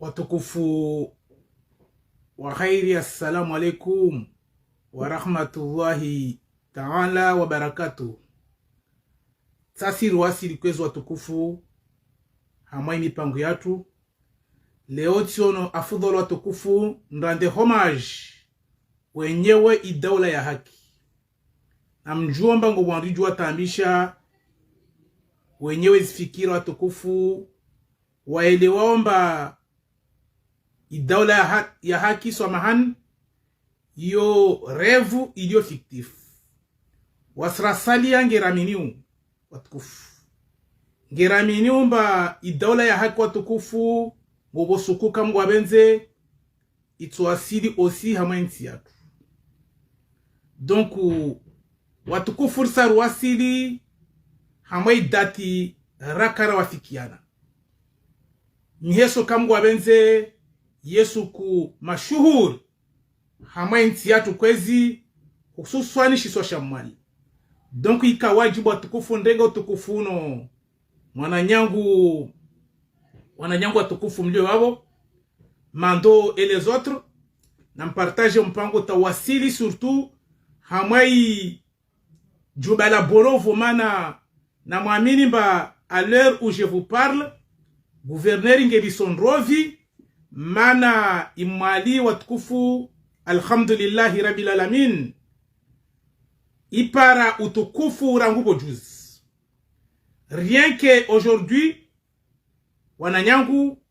Watukufu wa khairi, assalamu alaikum wa rahmatullahi ta'ala wa barakatuh. Sasi ruwasili kwezu watukufu hamai mipango yatu leo tiono afudholo watukufu ndande homage wenyewe idaula ya haki na mjuomba ngo wanriju watambisha wenyewe zifikira watukufu waelewaomba idaula ya haki swamahan yo revu iliyo fiktifu wasrasali ya ngeraminiu watukufu ngeraminiu mba idaula ya haki watukufu ngobosukuka mgwabenze ituasili osi hamainti yatu. Donc watukufu saru wasili hamai dati rakara wafikiana miheso kamgwabenze Yesu ku mashuhur hama inti yatu kwezi hususwani shiso shamwali. Donc ikawajibu watukufu ndenga utukufu no wananyangu watukufu mlio wabo mando et les autres na mpartage mpango tawasili surtout hamai jubala borovo mana na muamini mba à l'heure où je vous parle gouverneur Ngelison Rovi mana imali watukufu alhamdulillahi rabbil alamin ipara utukufu rangubo juz. Rien que aujourd'hui wananyangu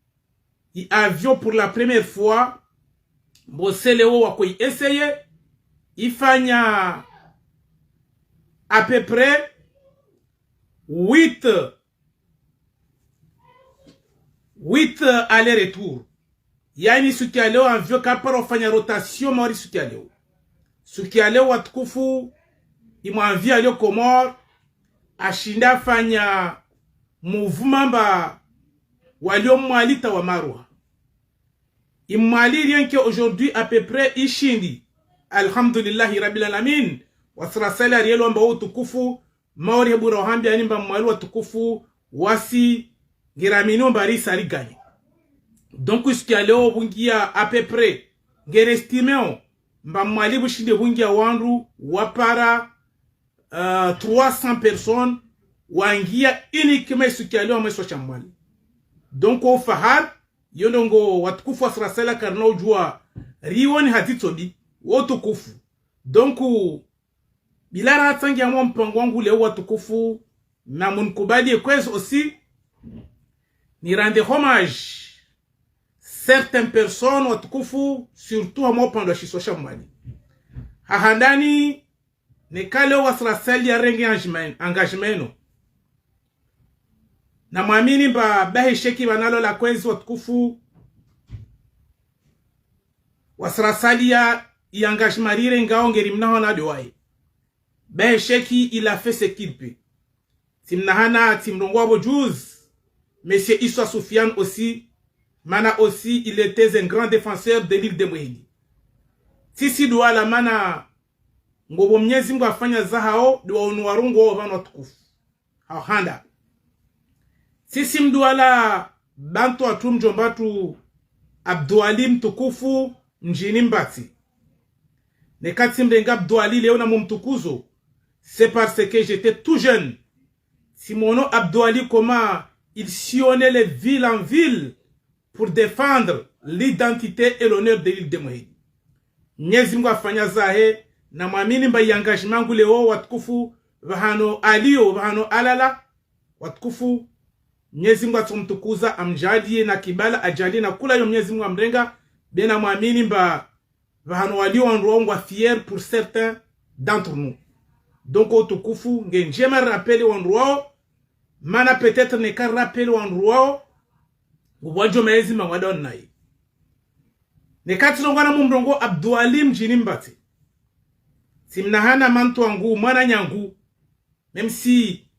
i avion pour la première fois boseleo wakoi essayer ifanya à peu près 8 aller-retour. Yani suki ya leo avyo kapara ufanya rotation mawari suki ya leo. Suki ya leo watukufu imuanvia leo Komor ashinda fanya mouvement walio mwalita wa Marwa. Imwali rien que aujourd'hui à peu près ishindi. Alhamdulillahi rabbil alamin. Wasrasala rielo amba utukufu mawari hebu rohambi ya nimba mwali watukufu wasi ngiramino mbari sarigani. Donc ce qui a leo bungia à peu près ngerestimeo mba mwali bushinde bungia wandu wapara 300 personnes wangia uniquement ce qui a leo mweso chamwali. Donc au fahar yonongo watukufu wasrasala karna ujua riwoni hatitobi watukufu. Donc bilara atangi ya mpango wangu leo watukufu na munkubali kwezi aussi ni rende hommage certaines personnes watukufu surtout amo pando shiso shamwali hahandani ne kale wasrasali ya rengi engagement na muamini mba bahe sheki banalo la kwezi watukufu wasrasali ya engagement rire ngao ngeri mnaho na doai bahe sheki il a fait ce qu'il peut timnahana timrongo abo juz. Monsieur Issa Soufiane aussi, mana aussi, il était un grand défenseur de l'île de Mwehidi. Sisi duwa la mana ngobo mnyezi mwa fanya zahao duwa unuwarungu wa wano tukufu. Hauhanda. Sisi mduwa la bantu atum jombatu Abdualim tukufu mjini mbati. Nekati mrenga Abduali leo na mumtukuzo. C'est parce que j'étais tout jeune. Simono Abduali comment il sillonnait les villes en ville pour défendre l'identité et l'honneur de l'île de Mwehidi. Nyezi Mungu afanya zahe na mwamini mba engagement ngule leo watukufu vahano alio vahano alala watukufu Nyezi Mungu atumtukuza amjalie na kibala ajalie na kula yo Nyezi Mungu amrenga bena mwamini mba vahano walio onroongwa fier pour certains d'entre nous. Donc watukufu ngenjema rappele onroao mana peut-être ne ka rappel wanruao uwajo mezi mangwadon nai ne katilongwana mumrongo Abdualim jinimbati simnahana mantu wangu mwana nyangu même si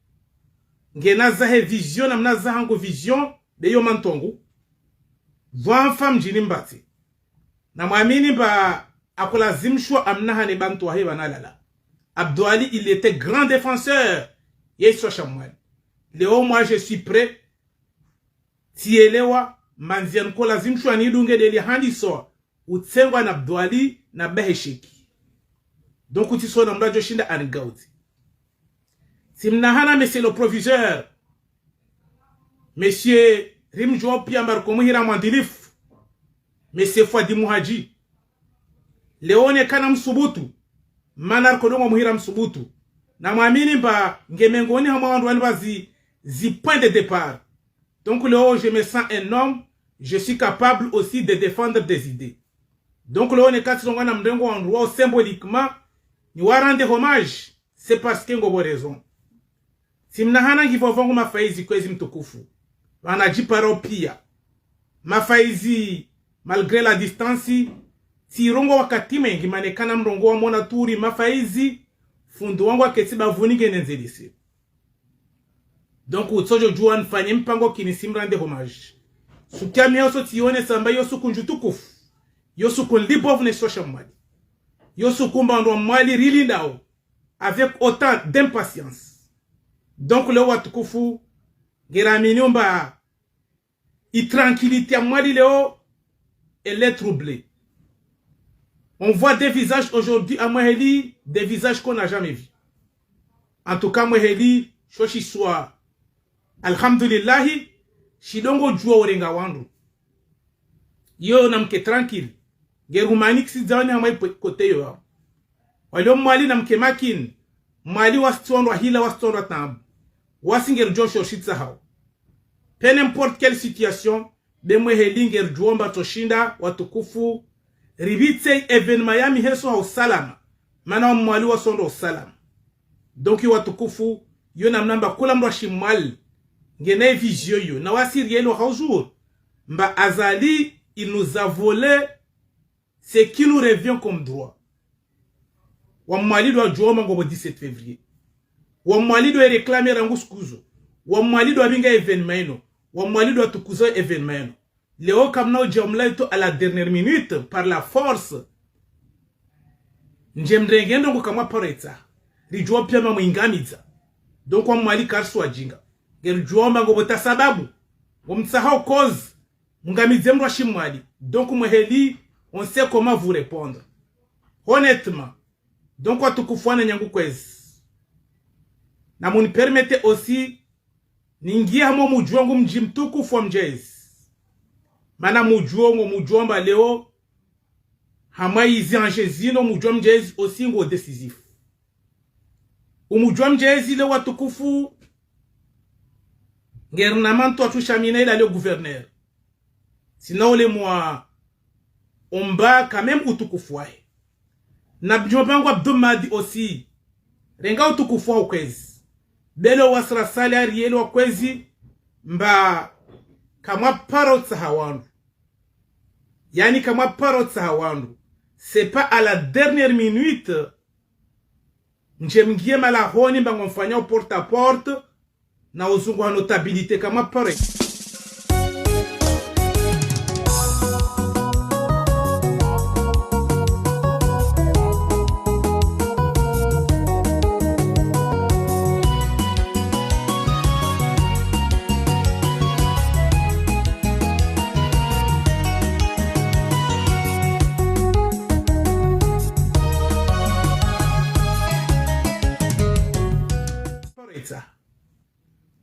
ngena zahe vision na mna zahango vision de yo mantu wangu voix femme jinimbati na mwamini ba akolazimshwa amnaha ne bantu wahe banalala. Abdouali, il était grand défenseur. Yeso Shamwali. Léo, moi je suis prêt. Tielewa, manzian ko lazimshwa ni dunge deli handi so. Utsengwa na Abdouali na behesheki. Donc utiso na mrajo shinda anigauti. Simnahana monsieur le proviseur. Monsieur Rimjo Piambar Komuhira Mandilif. Monsieur Fadi Muhaji. Leone kana msubutu. Manar kodongo muhira msubutu. Na mwamini mba ngemengoni hama wandu waliba zi point de départ. Donc Léo, je me sens un homme. Je suis capable aussi de défendre des idées. Donc Léo ne kasi zongo na mdengo wandu symboliquement. Ni warande hommage. C'est parce que ngobo raison. Simnahana ngivovongo mafaizi kwezi mtukufu. Wanajiparo pia. Mafaizi malgré la distance. Tirongo wakati mengi manekana mrongo wa mona turi mafaizi. Fundu wangu wa ketiba vunige nenzelisi. Donc utsojo juan fanye mpango kinisimrande homage. Sutiami yoso tione samba yosu kunjutukufu. Yosu kunlibovne sosha mwali. Yosu kumbandwa mwali rilindao. Avec autant d'impatience. Donc le watukufu geramini umba tranquillité à moi Léo elle est troublée. On voit des visages aujourd'hui à Moheli, des visages qu'on n'a jamais vus. En tout cas Moheli shoshi soit alhamdulillah shidongo jua orenga wandu. Yo namke tranquille. Gerumanik si zani hamai kote yo. Walio mwali namke makin. Mwali wasitondo hila wasitondo tambu. Wasinger Joshua shitsa hao. Peu n'importe quelle situation, bemwe helinger juomba toshinda watukufu ribitse evenement yami heso hao salama. Mana mwali wasondo salama. Donc watukufu yo namnamba kula mwa shimwali ngene vision yo na wasiri yelo hao jour. Mba azali il nous a volé ce qui nous revient comme droit. Wa mwali do juomba ngobo 17 février. Wa mwali do réclamer rangu skuzo. Wa mwali do abinga evenement. Wa mwali do tukuzo evenement. Léo kamnao jomlaito à la dernière minute par la force. Njemrengendo ngo kamwa pareta. Rijua pia mwingamiza. Donc wa mwali karsu ajinga. Gerjuomba ngo bota sababu. Wamsahau cause. Mungamize mwa shimwali. Donc mweheli on sait comment vous répondre. Honnêtement. Donc watukufuana nyangu kwezi. Na muni permette aussi ningia hamo mujuongo mjimtuku from Mjezi. Mana mujuomba leo hama izi anjezino mujuom Mjezi aussi ngo décisif. Umujuom Mjezi le watukufu ngernamanto atushamina ila le gouverneur. Sinon le moi omba quand même utukufu wae. Na bjobango abdomadi aussi renga utukufu wa ukwezi. Belo wasra salari yelo kwezi mba kama parot sahawandu. Yani kama parot sahawandu. C'est pas à la dernière minute njemgie malahoni mba ngomfanya porte à porte na uzungu wa notabilité kama pare.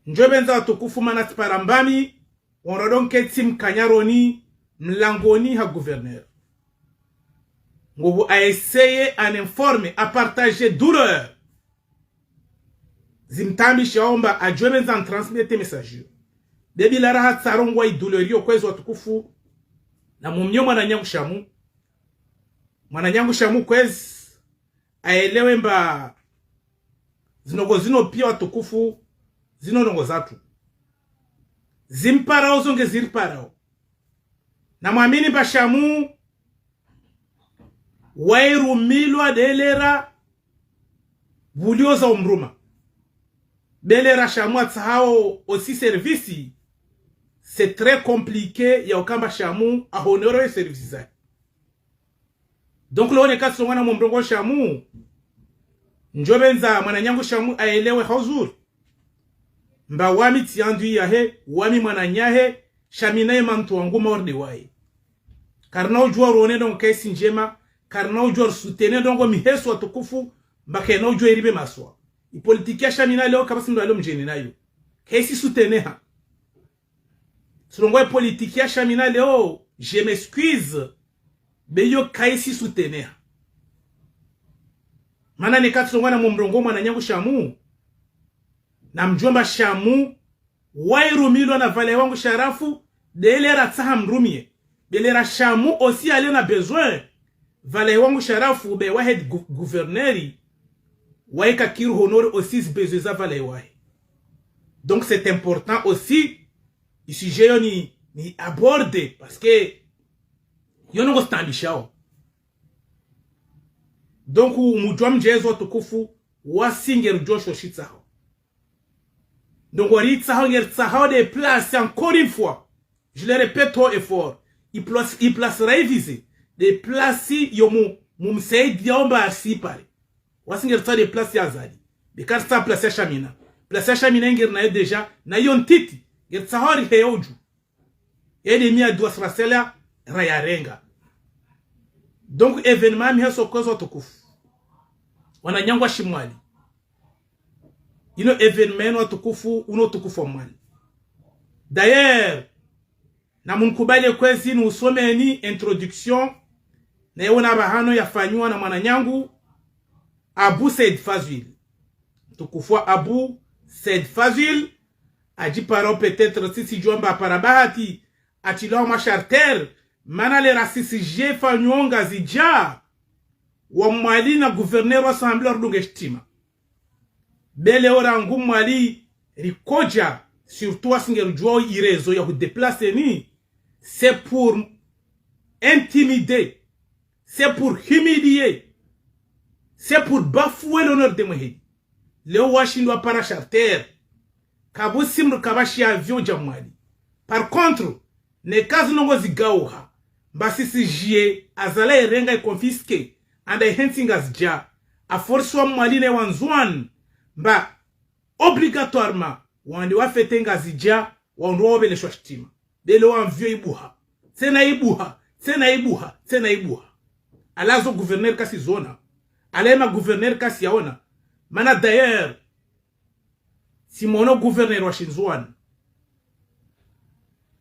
Njobenza watukufu manati parambami, onrodonke tim kanyaroni, mlangoni ha gouverneur. Ngobu a essayé, à informer, à partager douleur. Zimtambi shaomba a jobenza en transmettre message. Debi la rahat sarongwa i douleur yo kwezi watukufu. Na mumnyo mwananyangu shamu. Mwananyangu shamu kwezi. Aelewe mba zino pia watukufu. Zino nongo zatu. Zimparao zonge ziriparao. Na mwamini bashamu. Wairu milwa delera. Bulioza umruma. Belera shamu atsahao aussi servici. C'est très compliqué ya okamba shamu a honorer services. Donc leo nekatso mwana mumrongo shamu njobenza mwana nyangu shamu aelewe hauzuri mba wami tiandu yahe wami mwana nyahe shamina mantu wangu morde wae karna ujua rone don kesi njema karna ujua sutene dongo miheso watukufu mbake na ujua iribe maswa ipolitikia shamina leo kabasi ndo alio mjeni nayo kesi sutene ha Selon politique ya chamina leo, je m'excuse. Beyo kaisi soutenir. Mana ne katso wana mumrongo mwana nyangu shamu. Na mjomba shamu wairu milo na vale wangu sharafu delera tsaha mrumie. Delera shamu aussi ale na besoin vale wangu sharafu be wahed gouverneri waika kiru honore aussi besoin za vale wahe. Donc c'est important aussi ici j'ai ni abordé parce que yono go stambishao. Donc mujwa mjezo tukufu wasinger josho shitsao. Donc waritsa ngert des places encore une fois. Je le répète trop et fort. Il place réviser des places yomu mumseid yomba asipale. Wasinger tsa des places yazali. De karta place chamina. Place chamina ngir na déjà na yon titi. Ngert sahori heoju. Ede mia duasrasela rayarenga. Donc événement mi haso kozo tukufu. Wananyangwa shimwali. Ino événement watukufu uno tukufu mwali. D'ailleurs, na munkubali kwezi nusome ni introduction na yona bahano yafanywa na mwananyangu Abu Said Fazil. Tukufu Abu Said Fazil ajiparo peut-être sisi jomba parabahati achilao masharter mana le rasisi jefa nyonga zija wa mwali na gouverneur wa assemblée d'ungestima bele ora ngu mwali rikoja surtout asingeru jwa irezo ya déplacer ni c'est pour intimider, c'est pour humilier, c'est pour bafouer l'honneur de Mohedi. Leo washindwa para charter kabu simru kabashi avion jamwali. Par contre ne kazi nongo zigauha mbasisi jie azala erenga e confisque and I hunting as ja a force wa mwali ne wanzwan mba obligatoirement wandi wafetenga zija wanrobe le shwashtima dele wanvyo ibuha tena ibuha tena ibuha tena ibuha alazo gouverneur kasi zona alema gouverneur kasi yaona mana d'ailleurs simono gouverneur wa shinzwan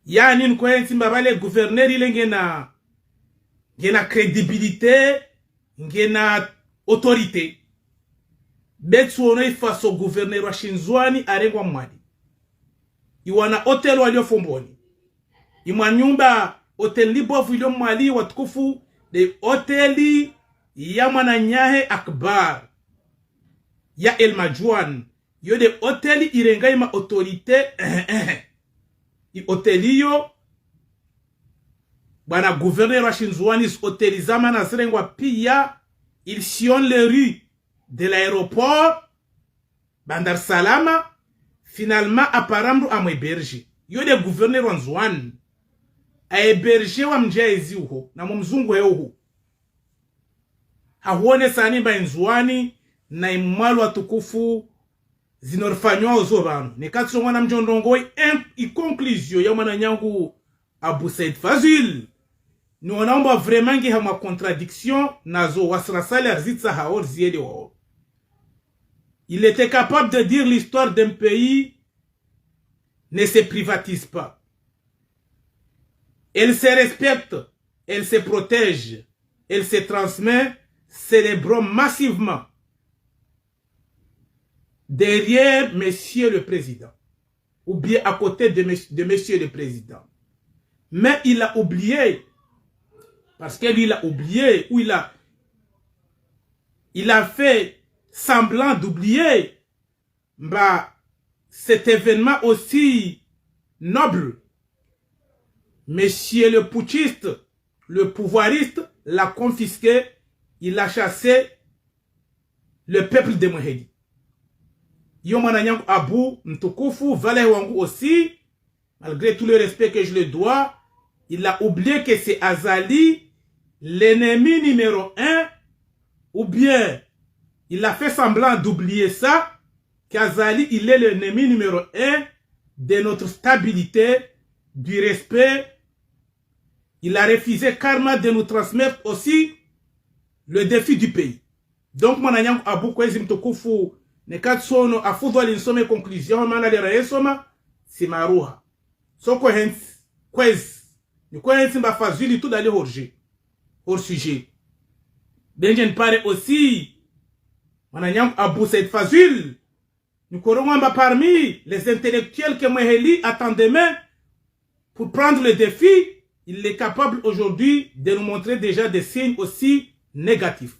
yani nkwenzi mbabale gouverneur ile ngena crédibilité ngena autorité betsu ono ifaso gouverneur wa shinzwani arengwa mwadi iwana hotel walio fomboni imwa nyumba hotel libovu ilio mwali watukufu de hoteli ya mwananyahe akbar ya El Majwan yo de hoteli irenga ima autorité i hoteli yo bana gouverneur wa shinzwani hoteli zama na zirengwa pia il sillonne les rues de l'aéroport Bandar Salama finalement aparamru amweberge yo de gouverneur wa Nzwan aeberge wa mjezi uho na mumzungu heuhu hawone sani ba Nzwani na imwalu watukufu zinorfanywa ozo banu nekatso mwana mjondongo i conclusion ya mwana nyangu Abu Said Fazil nous on a vraiment qui a ma contradiction nazo wasrasali arzitsa haor ziede wao. Il était capable de dire l'histoire d'un pays ne se privatise pas. Elle se respecte, elle se protège, elle se transmet, célébrons massivement derrière Monsieur le Président, ou bien à côté de Monsieur le Président. Mais il a oublié, parce que lui il a oublié, ou il a fait semblant d'oublier cet événement aussi noble. Monsieur le putschiste, le pouvoiriste, l'a confisqué, il a chassé le peuple de Mohedi. Yomananyang Abu Ntukufu, Valé Wangu aussi, malgré tout le respect que je le dois, il a oublié que c'est Azali l'ennemi numéro 1, ou bien il a fait semblant d'oublier ça, qu'Azali, il est l'ennemi numéro 1 de notre stabilité, du respect. Il a refusé karma de nous transmettre aussi le défi du pays. Donc, mon anyam abu kwezi mtukufu nekatsono afudwa linsome conclusion mana lera yesoma simaruha. Soko hens kwezi ni kwezi mba fazili tout d'aller hors sujet. Benjen pare aussi mon anyam abu cette fazil. Nous courons parmi les intellectuels que Mweheli attend demain pour prendre le défi. Il est capable aujourd'hui de nous montrer déjà des signes aussi négatifs.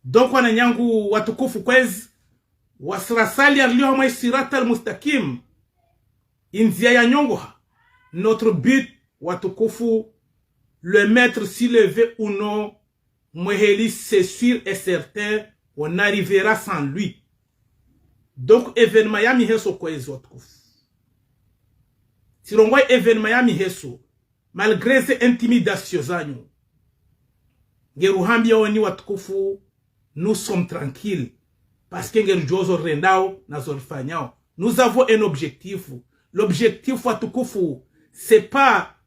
Donc, on a nyangu watukufu kwez wasrasali alio mai sirata al-mustakim inzia ya nyongoha. Notre but watukufu, le mettre s'il le veut ou non, Mweheli c'est sûr et certain, on arrivera sans lui. Donc, événement ya miheso kwez watukufu. Si l'on voit événement ya miheso, malgré ces intimidations zanyu, Geruhambia oni watukufu, nous sommes tranquilles. Parce que nous avons un objectif. L'objectif watukufu, c'est pas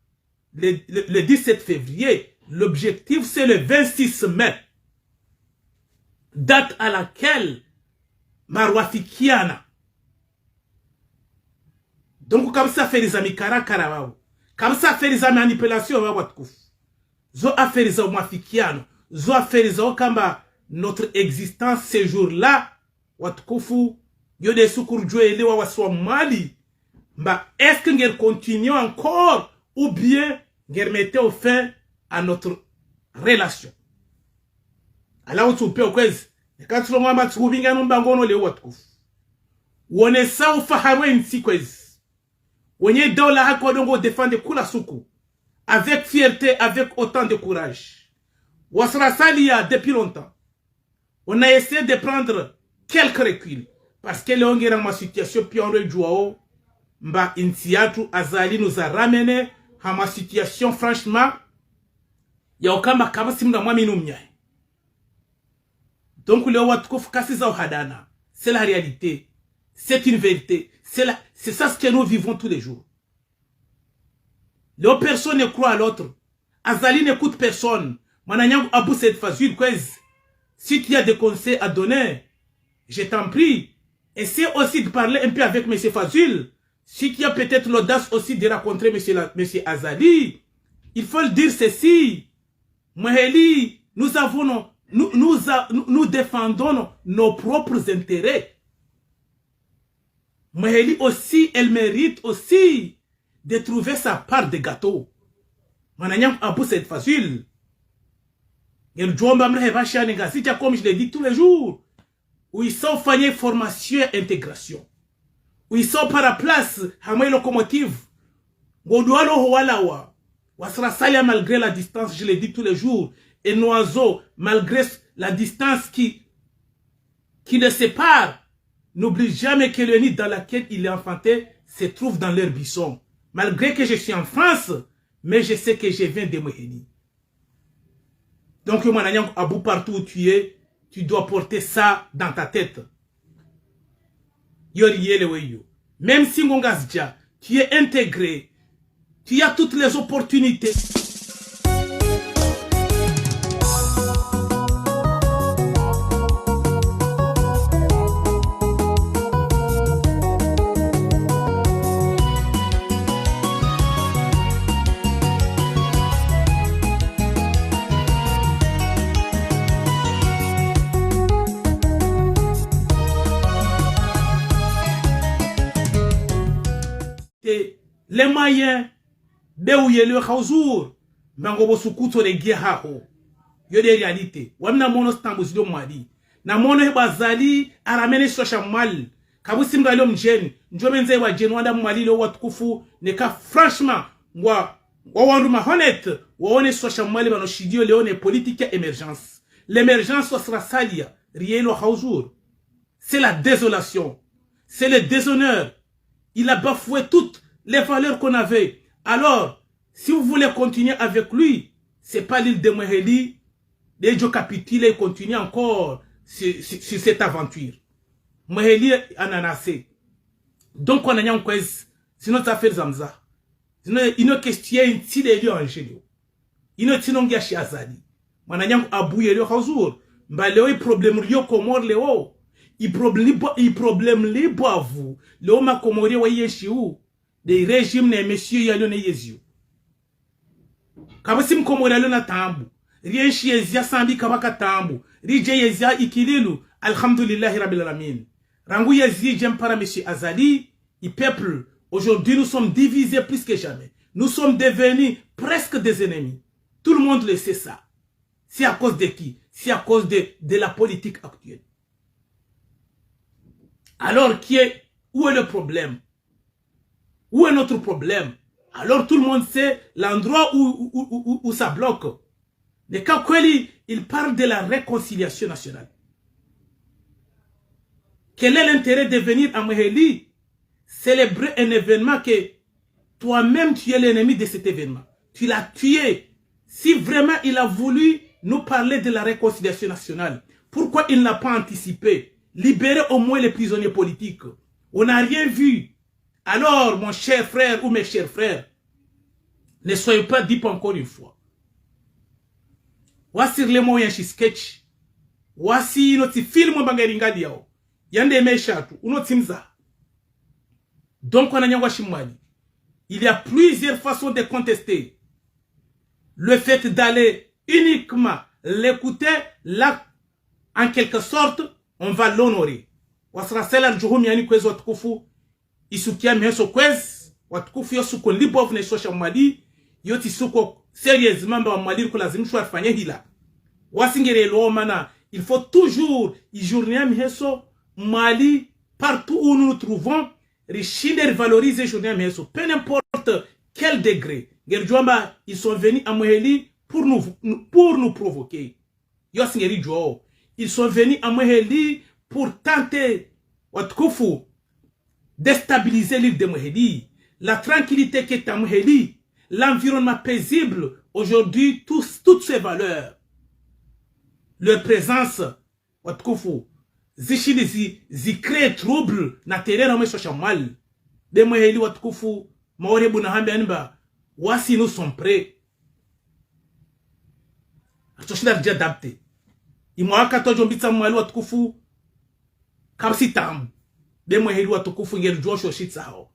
le 17 février. L'objectif, c'est le 26 mai. Date à laquelle Marwafikiana. Donc, comme ça fait les amis Karakarabao. Comme ça fait les amis manipulation watukufu. Zo a fait les amis Mafikiano. Zo a fait les amis Kamba. Notre existence ce jour-là, watukufu, yode sukurjwe elewa waswa mali. Bah, est-ce que nous continuons encore ou bien nous mettons fin à notre relation? Alors, tu peux kwezi, quand tu l'as dit, tu vas nous le watukufu. Wone sa ufaharwe nsi kwezi. Wonye dola hako dongo défendre kula suku. Avec fierté, avec autant de courage. Wasra salia depuis longtemps. On a essayé de prendre quelques reculs. Parce que l'on est dans ma situation, puis on rejoue. Mba Intiatu Azali nous a ramené à ma situation, franchement. Ya okamba kama simna mwami numnyaye. Donc le watukufu kasi za uhadana. C'est la réalité. C'est une vérité. C'est ça ce que nous vivons tous les jours. Les personnes ne croient à l'autre. Azali n'écoute personne. Mananyang Abou cette fazule kwez. Si tu as des conseils à donner, je t'en prie, essaie aussi de parler un peu avec M. Fazul. Si tu as peut-être l'audace aussi de rencontrer M. Azali, il faut le dire ceci. Mweheli, nous défendons nos propres intérêts. Mweheli aussi, elle mérite aussi de trouver sa part de gâteau. Mananyam Abou c'est facile. Comme je l'ai dit tous les jours, où ils sont fagnés formation et intégration, où ils sont par la place, hamay locomotive, malgré la distance, je l'ai dit tous les jours, et nos oiseaux, malgré la distance qui les sépare, n'oublie jamais que le nid dans lequel il est enfanté se trouve dans leur buisson. Malgré que je suis en France, mais je sais que je viens de Mweheli. Donc, Abou, partout où tu es, tu dois porter ça dans ta tête. Même si Ngongazja, tu es intégré, tu as toutes les opportunités. Les moyens de le khawzour mangobo sukuto de giaho yo de réalité wamna mono stambusi do mwadi na mono hebazali aramene sosha mal kabusimga lo mjeni njomenze wa jeni wanda mwali lo watukufu neka franchement wa wanduma honnête waone sosha mal bano shidio leone politique émergence. L'émergence sera salia rielo khawzour. C'est la désolation, c'est le déshonneur. Il a bafoué toutes les valeurs qu'on avait. Alors, si vous voulez continuer avec lui, c'est pas l'île de Mweheli. Les gens capitulent et continuent encore sur cette aventure. Mweheli ananase. Donc on a un quiz. Sinon ça fait zamza. Sinon il y a une question inti de lieu angélio. Il y a une question azali. On a un abouye le hazour. Mbaleo il problème rio komor leo. Il problème li boavu. Leo ma komori wa yeshiu. Des régimes ne messieurs yalo ne yeziu. Kabasi mkomori yalo na tambu. Rienshi yezia sambi kabaka tambu. Rije yezia ikililu. Alhamdulillahi rabbil alamin. Rangu yezi jempara monsieur Azali. Il peuple. Aujourd'hui nous sommes divisés plus que jamais. Nous sommes devenus presque des ennemis. Tout le monde le sait ça. C'est à cause de qui? C'est à cause de la politique actuelle. Alors où est le problème? Où est notre problème? Alors tout le monde sait l'endroit où ça bloque. Mais quand il parle de la réconciliation nationale. Quel est l'intérêt de venir à Mweheli célébrer un événement que toi-même tu es l'ennemi de cet événement? Tu l'as tué. Si vraiment il a voulu nous parler de la réconciliation nationale, pourquoi il n'a pas anticipé? Libérer au moins les prisonniers politiques. On n'a rien vu. Alors, mon cher frère ou mes chers frères, ne soyez pas dupes encore une fois. Voici les moyens chez sketch. Voici notre film bangaringa diao. Yande meshatu, unotimza. Donc, on a nyangwa shimwali. Il y a plusieurs façons de contester. Le fait d'aller uniquement l'écouter, là, en quelque sorte, on va l'honorer. Wasrasela juhumi yani kwezi watukufu. Isukia miheso kwezi. Watukufu yosuko libovu na isosha mwali. Yoti suko sérieusement wa mwali kulazimishwa afanye hila. Wasingere loma na il faut toujours ijourner miheso mwali partout où nous nous trouvons. Richider valoriser journée miheso. Peu n'importe quel degré. Gerjuamba, ils sont venus à Mweheli pour nous provoquer. Yosingeri Joao. Ils sont venus à Mweheli pour tenter Watkufu déstabiliser l'île de Mweheli. La tranquillité qui est à Mweheli, l'environnement paisible, aujourd'hui, toutes ces valeurs, leur présence, Watkufu, zi crée trouble, na terrain na mesho mal. De Mweheli Watkufu, maore bunahambi anba, wasi nous sommes prêts. Atoshinda déjà adapté. Imwaka tojo mbitsa mwali watukufu kabsi tamu. De Mweheli watukufu ngeli josho shitsa hao.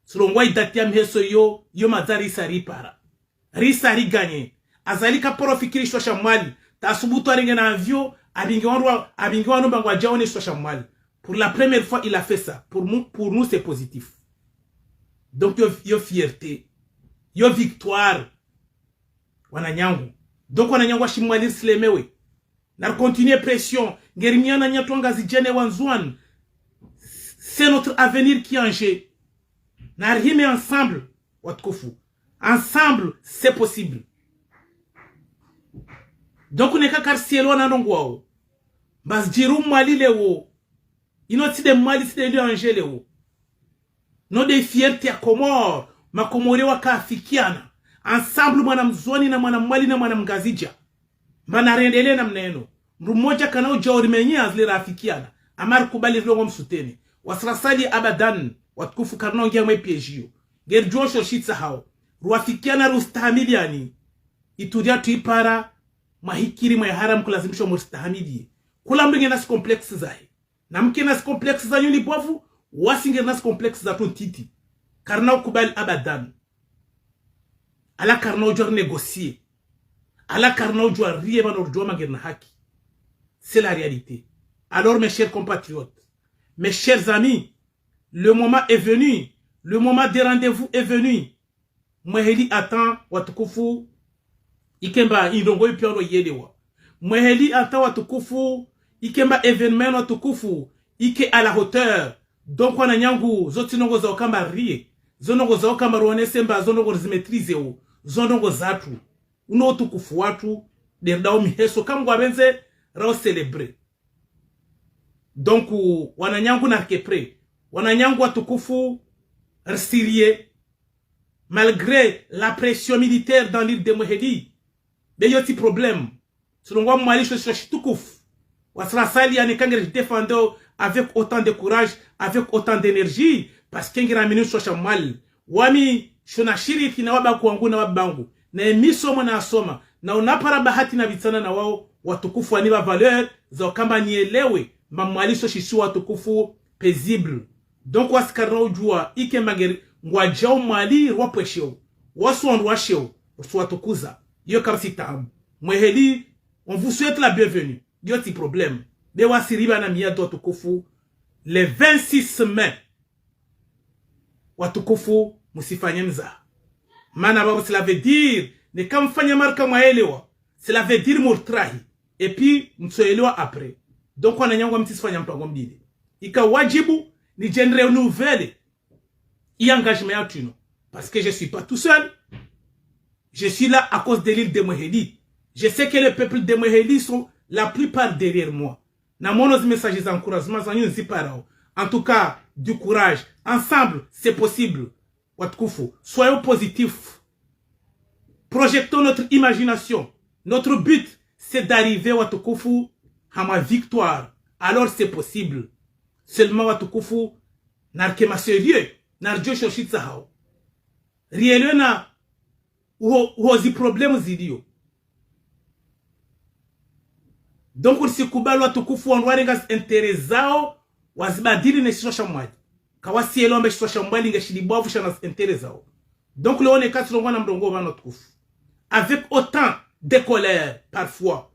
Surongwa idatia mheso yo mazari sari para. Risari ganye. Azali kaporo fikiri shosha mwali. Tasubutu arenge na avyo abingewanwa bangwa jaone shosha mwali. Pour la première fois il a fait ça. Pour nous c'est positif. Donc yo fierté. Yo victoire. Wananyangu. Donc wananyangu shimwali silemewe. Na continuer pression. Ngerimiana nyatwanga zijene wanzuan. C'est notre avenir qui est en jeu. Na rime ensemble. Watkufu. Ensemble, c'est possible. Donc on est kakar cielo na nongwao. Bas jiru mwali lewo. Inoti de mwali si de lieu en jeu lewo. Non de fierté à Comore. Ma Komore waka afikiana. Ensemble mwana mzwani na mwana mwali na mwana mgazija. Mana rendele na mneno. Mrumoja kanao jauri menye azli rafikiana. Amar kubali vlongo msutene. Wasrasali abadan. Watukufu karnao ngia mwe piejio. Gerjosho shitsa hao. Ruafikiana rustahamiliani. Itudia tuipara. Mahikiri mwe haram kulazimisho muristahamili. Kula mbinge nasi kompleks zae. Na mke nasi kompleks za nyuli bovu. Wasinge nasi kompleks za tuntiti. Karnao kubali abadan. Ala karnao jwa négocier. Ala karnao jwa rie manor magirna haki. C'est la réalité. Alors mes chers compatriotes, mes chers amis, le moment est venu. Le moment des rendez-vous est venu. Mweheli attend watukufu. Ikemba indongo ipiano yedewa. Mweheli attend watukufu. Ikemba événement watukufu. Ike à la hauteur. Donc wana nyangu zotinongo za okamba rie. Zonongo za okamba ruwane semba zonongo zimetrize o. Zonongo zatu. Uno watukufu watu. Derdao miheso kamgwa benze rao célébrer. Donc wana nyangu na kepre. Wana nyangu watukufu rsirie. Malgré la pression militaire dans l'île de Mweheli. Beyo ti problème. Selon moi, je suis tout kouf. Wasra sali ya nekangere défendre avec autant de courage, avec autant d'énergie, parce qu'il y a une social mal. Wami, shona shiriki na waba kuangu na wabangu. Na emisomo na asoma. Na unapara bahati na vitana na wao, watukufu waniba valeur, za wakamba nielewe, mamwalisho shishu watukufu paisible. Donc wasikarna ujua, ike mageri, ngwajao mwali rwapwesheo. Wasu onrwasheo, wasu watukuza. Yo kabsi taamu. Mweheli, on vous souhaite la bienvenue. Yo ti problème. De wasiriba na miyado watukufu, le 26 mai, watukufu musifanye mza. Mana babu, cela veut dire, ne kamfanya marka mwaelewa, cela veut dire murtrahi. Et puis, msoelewa après. Donc, on a nyangwa mtisifanya mpango mdide. Ika wajibu, ni genre nouvelle. I engagement ya tuno. Parce que je suis pas tout seul. Je suis là à cause de l'île de Mweheli. Je sais que le peuple de Mweheli sont la plupart derrière moi. Na monos messages d'encouragement, en tout cas, du courage. Ensemble, c'est possible. Watkufu, soyons positifs. Projetons notre imagination. Notre but, c'est d'arriver Watkufu à ma victoire. Alors c'est possible. Seulement Watkufu, narkema sérieux, narjo shoshitsahao. Rielena, uhozi problème zidio. Donc usikubali watukufu wanwarenga interezao wazibadili na shisho shamwadi. Kawasi elombe shisho shamwadi ngeshilibwavu shana interezao. Donc le on est quatre longo na mdongo wa watukufu. Avec autant de colère parfois.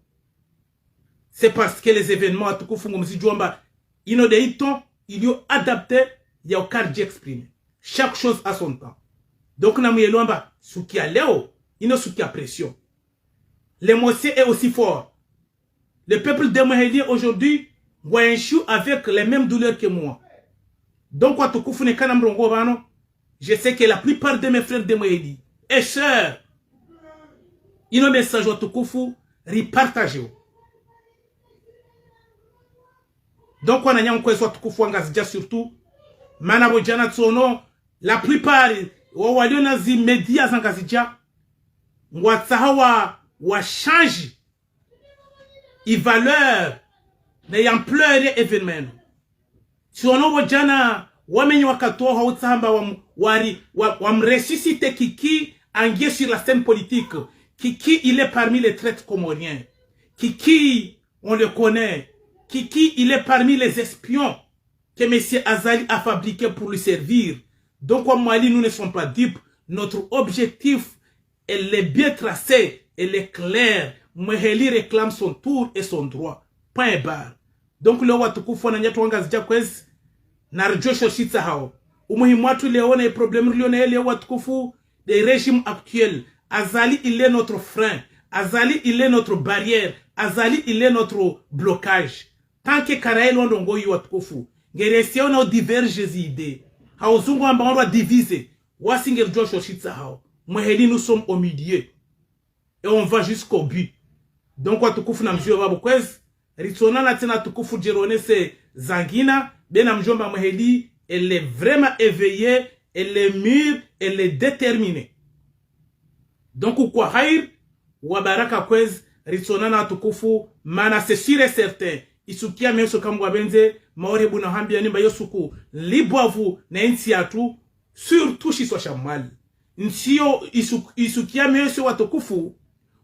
C'est parce que les événements watukufu ngomzi juamba ino de iton il y a adapté ya ukarji exprimer. Chaque chose a son temps. Donc na muyelomba suki a leo ino suki a pression. L'émotion est aussi fort. Le peuple de Mweheli aujourd'hui voit un chou avec les mêmes douleurs que moi. Donc, je sais que la plupart de mes frères de Mweheli et sœurs, ils ont un message à Tukufu, repartagez. Donc, on a un message à Tukufu, surtout, Manabojana Tsono, la plupart, les médias en Gazidja, wa change i valeur na ampleur ya événement. Si on a jana wamenyi wakatoa utsamba wamressusciter Kiki angie sur la scène politique. Kiki il est parmi les traites comoriens. Kiki on le connaît. Kiki il est parmi les espions que M. Azali a fabriqué pour lui servir. Donc au Mali nous ne sommes pas dupes. Notre objectif elle est bien tracé, elle est claire. Mweheli réclame son tour et son droit. Point et barre. Donc le watukufu na nyatu wanga zija kwezi narjo shoshitsa hao. Umuhimu watu leo na problème lione leo watukufu des régimes actuels. Azali il est notre frein. Azali il est notre barrière. Azali il est notre blocage. Tant que Karael wandongo yu watukufu. Ngeresi ona diverges idées. Hauzungu amba wandwa diviser. Wasinger jo shoshitsa hao. Mweheli nous sommes au milieu. Et on va jusqu'au but. Donc watukufu na mjio babu kwez ritsona na tena tukufu jerone se zangina bena mjomba Mweheli elle est vraiment éveillée, elle est mûre, elle est déterminée. Donc kwa hair wa baraka kwez ritsona na tukufu mana c'est sûr et certain isukia meso kamwa benze maore buna hambia nimba yosuku libwavu na nsi atu surtout shiswa shamali nsio isukia meso watukufu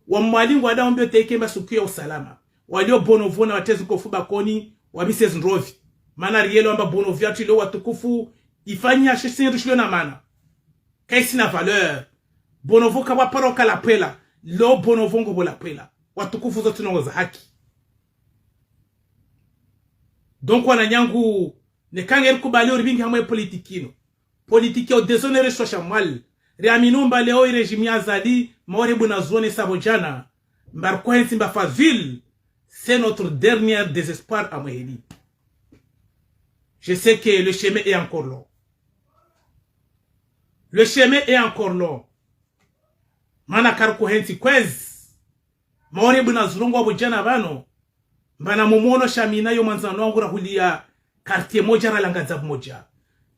wa mwalingu wada mbio teikemba suku ya usalama. Walio bonovona watezi kofu bakoni wa Mrs. Nrovi. Mana rielo amba bonovi atu ilo watukufu ifanya shesini rishilo na mana. Kaisi na valeur. Bonovo kawa paroka la pela. Lo bonovongo bo la pela. Watukufu zote nongo za haki. Donc wana nyangu nekange kubali oribingi hamwe politikino. Politiki o désonere shosha mwali. Reaminumba leo régime Azali maorebu na zone sabojana mbarkwensi mbafazil. C'est notre dernier désespoir à Mweheli. Je sais que le chemin est encore long. Le chemin est encore long. Mana karuko hensi kwez maorebu na zulungu wabojana bano mbana momono shamina yo manzano wangu rahulia quartier moja ralangaza moja.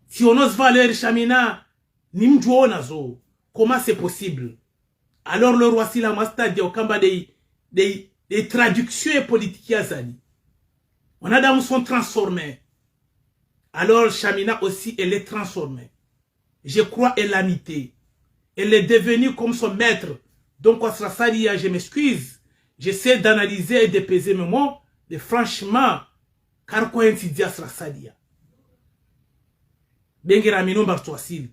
Si on ose valeur shamina ni mjuona zo. Comment c'est possible? Alors le roi Sila Masta dit au Kamba des traductions politiques yazali. On a dans sont transformés. Alors Chamina aussi, elle est transformée. Je crois elle l'a mité. Elle est devenue comme son maître. Donc, je m'excuse. J'essaie d'analyser et de peser mes mots. Mais franchement, car quoi est-ce que Srasalia? Bengira minou bartoasil.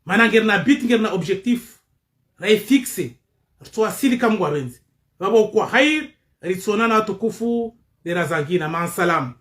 Maintenant, na bit, na objectif. Rai fixé. Bartoasil comme Gwabenzi. Babo kwa haïr, ritsonana tukufu, de razagina, man salam.